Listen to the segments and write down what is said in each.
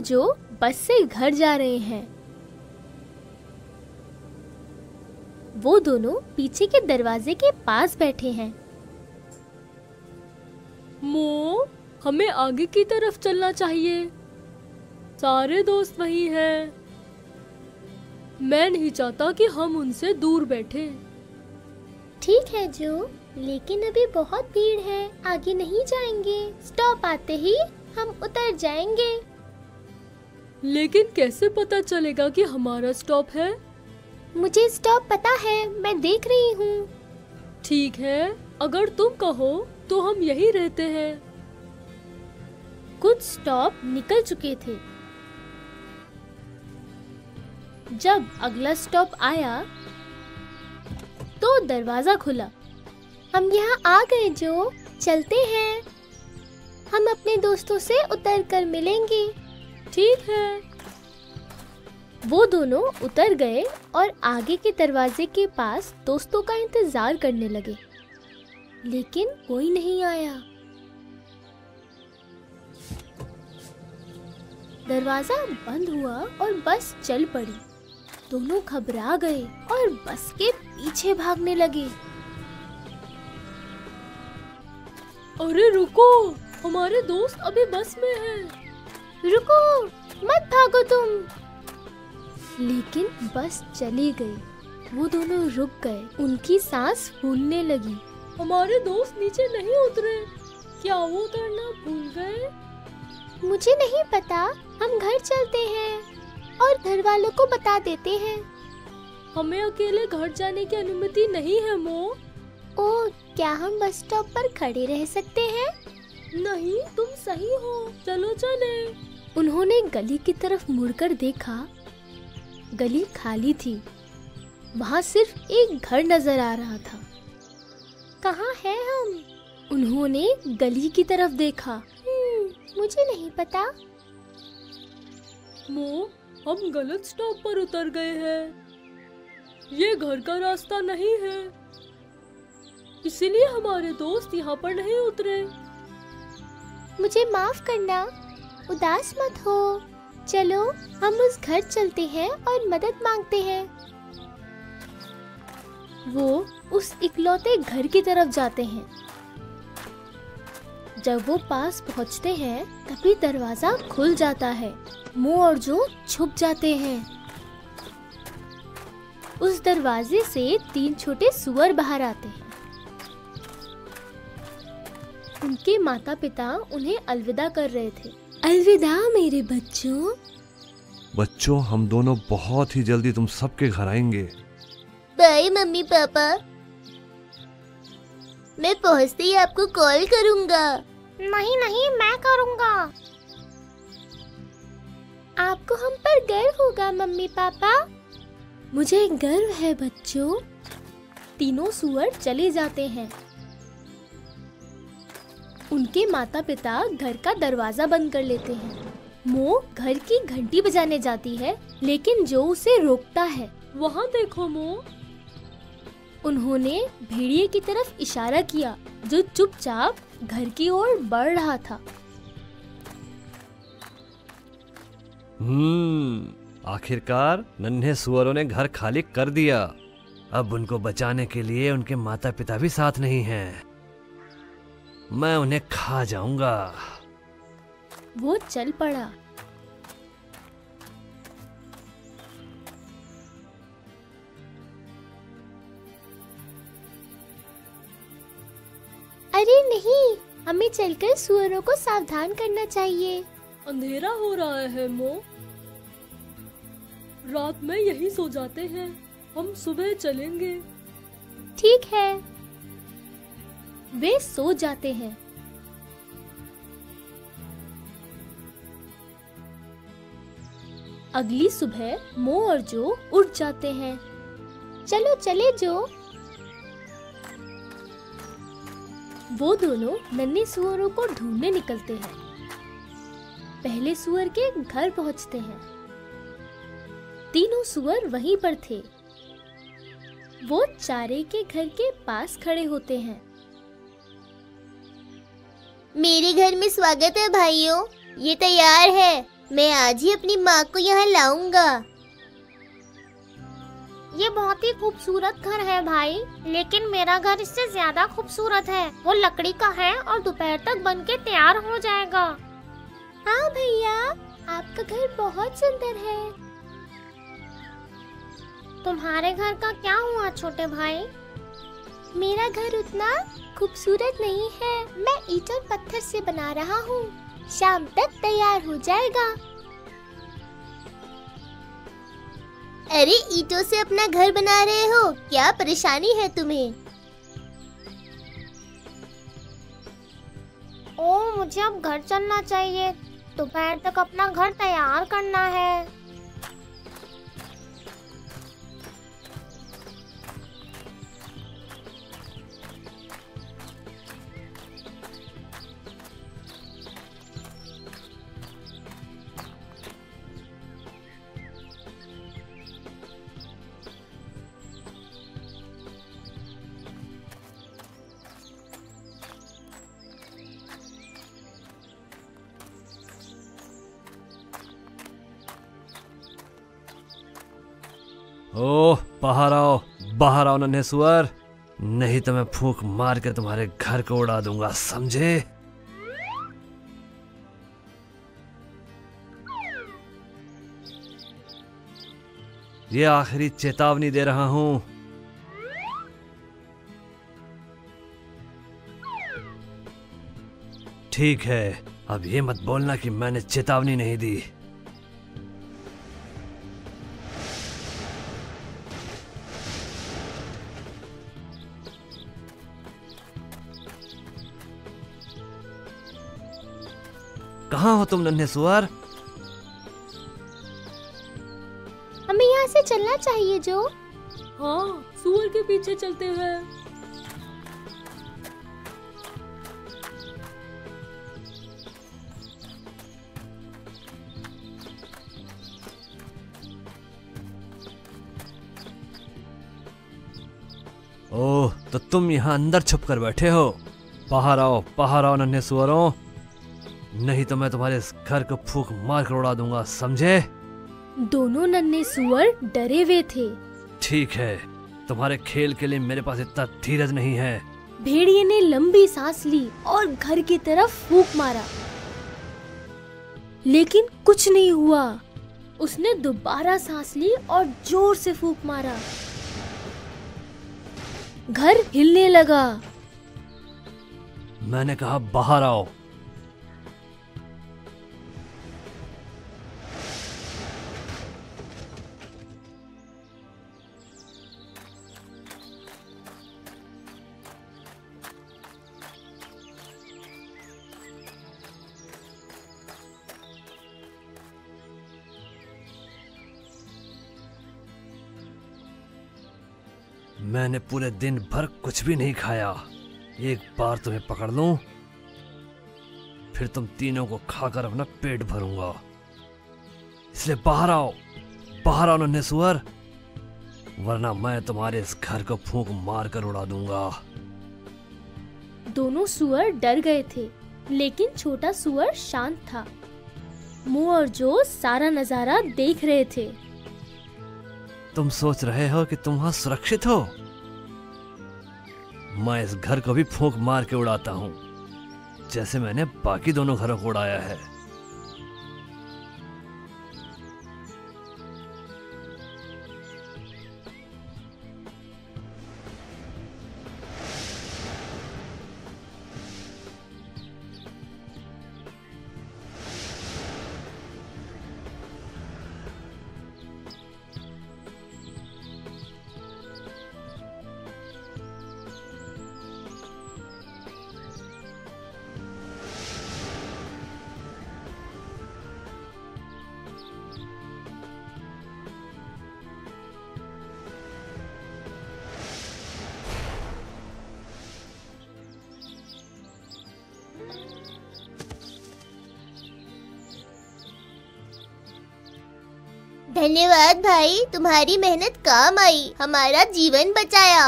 जो बस से घर जा रहे हैं। वो दोनों पीछे के दरवाजे के पास बैठे हैं। मो, हमें आगे की तरफ चलना चाहिए। सारे दोस्त वही हैं। मैं नहीं चाहता कि हम उनसे दूर बैठे। ठीक है जो, लेकिन अभी बहुत भीड़ है, आगे नहीं जाएंगे। स्टॉप आते ही हम उतर जाएंगे। लेकिन कैसे पता चलेगा कि हमारा स्टॉप है? मुझे स्टॉप पता है, मैं देख रही हूँ। ठीक है, अगर तुम कहो तो हम यही रहते हैं। कुछ स्टॉप निकल चुके थे। जब अगला स्टॉप आया तो दरवाजा खुला। हम यहाँ आ गए जो, चलते हैं। हम अपने दोस्तों से उतर कर मिलेंगे। ठीक है। वो दोनों उतर गए और आगे के दरवाजे के पास दोस्तों का इंतजार करने लगे, लेकिन कोई नहीं आया। दरवाजा बंद हुआ और बस चल पड़ी। दोनों घबरा गए और बस के पीछे भागने लगे। अरे रुको, हमारे दोस्त अभी बस में हैं। रुको, मत भागो तुम। लेकिन बस चली गई। वो दोनों रुक गए, उनकी सांस फूलने लगी। हमारे दोस्त नीचे नहीं उतरे। क्या वो उतरना भूल गए? मुझे नहीं पता। हम घर चलते हैं और घर वालों को बता देते हैं। हमें अकेले घर जाने की अनुमति नहीं है मो। ओह, क्या हम बस स्टॉप पर खड़े रह सकते हैं? नहीं, तुम सही हो, चलो चले। उन्होंने गली की तरफ मुड़कर देखा। गली खाली थी। वहाँ सिर्फ एक घर नजर आ रहा था। कहाँ हैं हम? उन्होंने गली की तरफ देखा। मुझे नहीं पता। मो, हम गलत स्टॉप पर उतर गए हैं। ये घर का रास्ता नहीं है, इसीलिए हमारे दोस्त यहाँ पर नहीं उतरे। मुझे माफ करना, उदास मत हो। चलो हम उस घर चलते हैं और मदद मांगते हैं। वो उस इकलौते घर की तरफ जाते हैं। जब वो पास पहुंचते हैं तभी दरवाजा खुल जाता है। मो और जो छुप जाते हैं। उस दरवाजे से 3 छोटे सुअर बाहर आते हैं। उनके माता पिता उन्हें अलविदा कर रहे थे। अलविदा मेरे बच्चों। बच्चों, हम दोनों बहुत ही जल्दी तुम सबके घर आएंगे। Bye mummy papa. मैं पहुंचते ही आपको कॉल करूंगा। नहीं नहीं, मैं करूंगा। आपको हम पर गर्व होगा मम्मी पापा। मुझे गर्व है बच्चों। तीनों सुअर चले जाते हैं। उनके माता पिता घर का दरवाजा बंद कर लेते हैं। मो घर की घंटी बजाने जाती है, लेकिन जो उसे रोकता है। वहाँ देखो मो। उन्होंने भेड़िए की तरफ इशारा किया, जो चुपचाप घर की ओर बढ़ रहा था। आखिरकार नन्हे सुअरों ने घर खाली कर दिया। अब उनको बचाने के लिए उनके माता पिता भी साथ नहीं हैं। मैं उन्हें खा जाऊंगा। वो चल पड़ा। अरे नहीं, हमें चलकर सुअरों को सावधान करना चाहिए। अंधेरा हो रहा है मो। रात में यही सो जाते हैं। हम सुबह चलेंगे। ठीक है। वे सो जाते हैं। अगली सुबह मो और जो उठ जाते हैं। चलो चले जो। वो दोनों नन्हे सुअरों को ढूंढने निकलते हैं। पहले सुअर के घर पहुंचते हैं। तीनों सुअर वहीं पर थे। वो चारे के घर के पास खड़े होते हैं। मेरे घर में स्वागत है भाइयों। ये तैयार है। मैं आज ही अपनी माँ को यहाँ लाऊंगा। ये बहुत ही खूबसूरत घर है भाई, लेकिन मेरा घर इससे ज्यादा खूबसूरत है। वो लकड़ी का है और दोपहर तक बन के तैयार हो जाएगा। हाँ भैया, आपका घर बहुत सुंदर है। तुम्हारे घर का क्या हुआ छोटे भाई? मेरा घर उतना खूबसूरत नहीं है। मैं ईंट और पत्थर से बना रहा हूँ। शाम तक तैयार हो जाएगा। अरे ईंटों से अपना घर बना रहे हो? क्या परेशानी है तुम्हें? ओ, मुझे अब घर चलना चाहिए। दोपहर तक अपना घर तैयार करना है। ओह, बाहर आओ नन्हे सुअर, नहीं तो मैं फूंक मार कर तुम्हारे घर को उड़ा दूंगा, समझे? ये आखिरी चेतावनी दे रहा हूं। ठीक है, अब ये मत बोलना कि मैंने चेतावनी नहीं दी। कहाँ हो तुम नन्हे सुअर? हमें यहाँ से चलना चाहिए जो। हाँ, सूअर के पीछे चलते हैं। ओह, तो तुम यहाँ अंदर छुप कर बैठे हो। बाहर आओ नन्हे सुअरों, नहीं तो मैं तुम्हारे इस घर को फूंक मार कर उड़ा दूंगा, समझे? दोनों नन्हे सुअर डरे हुए थे। ठीक है, तुम्हारे खेल के लिए मेरे पास इतना धीरज नहीं है। भेड़िए ने लंबी सांस ली और घर की तरफ फूंक मारा, लेकिन कुछ नहीं हुआ। उसने दोबारा सांस ली और जोर से फूंक मारा। घर हिलने लगा। मैंने कहा बाहर आओ। मैंने पूरे दिन भर कुछ भी नहीं खाया। एक बार तुम्हें पकड़ लूं, फिर तुम तीनों को खाकर अपना पेट भरूंगा। इसलिए बाहर आओ नन्हे सुअर, वरना मैं तुम्हारे इस घर को फूंक मार कर उड़ा दूंगा। दोनों सुअर डर गए थे, लेकिन छोटा सुअर शांत था। मुंह और जो सारा नजारा देख रहे थे। तुम सोच रहे हो कि तुम वहां सुरक्षित हो? मैं इस घर को भी फूंक मार के उड़ाता हूं, जैसे मैंने बाकी दोनों घरों को उड़ाया है। धन्यवाद भाई, तुम्हारी मेहनत काम आई, हमारा जीवन बचाया।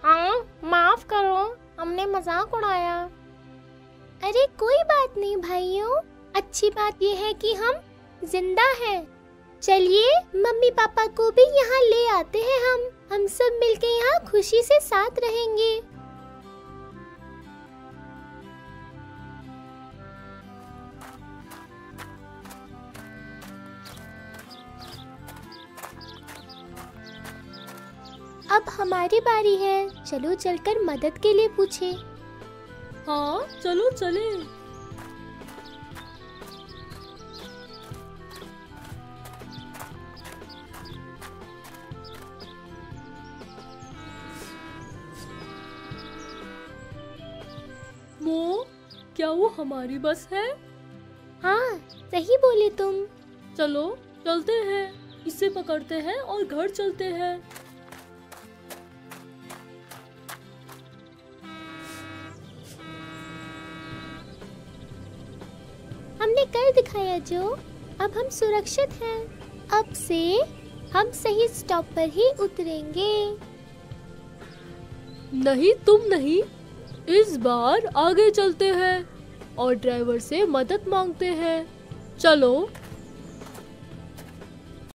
हाँ, माफ करो, हमने मजाक उड़ाया। अरे कोई बात नहीं भाइयों, अच्छी बात यह है कि हम जिंदा है। चलिए मम्मी पापा को भी यहाँ ले आते हैं। हम सब मिलके यहाँ खुशी से साथ रहेंगे। अब हमारी बारी है, चलो चलकर मदद के लिए पूछे। हाँ चलो चले। मो, क्या वो हमारी बस है? हाँ सही बोले तुम। चलो चलते हैं, इसे पकड़ते हैं और घर चलते हैं। हमने कर दिखाया जो, अब हम सुरक्षित हैं। अब से हम सही स्टॉप पर ही उतरेंगे। नहीं तुम नहीं, इस बार आगे चलते हैं और ड्राइवर से मदद मांगते हैं। चलो।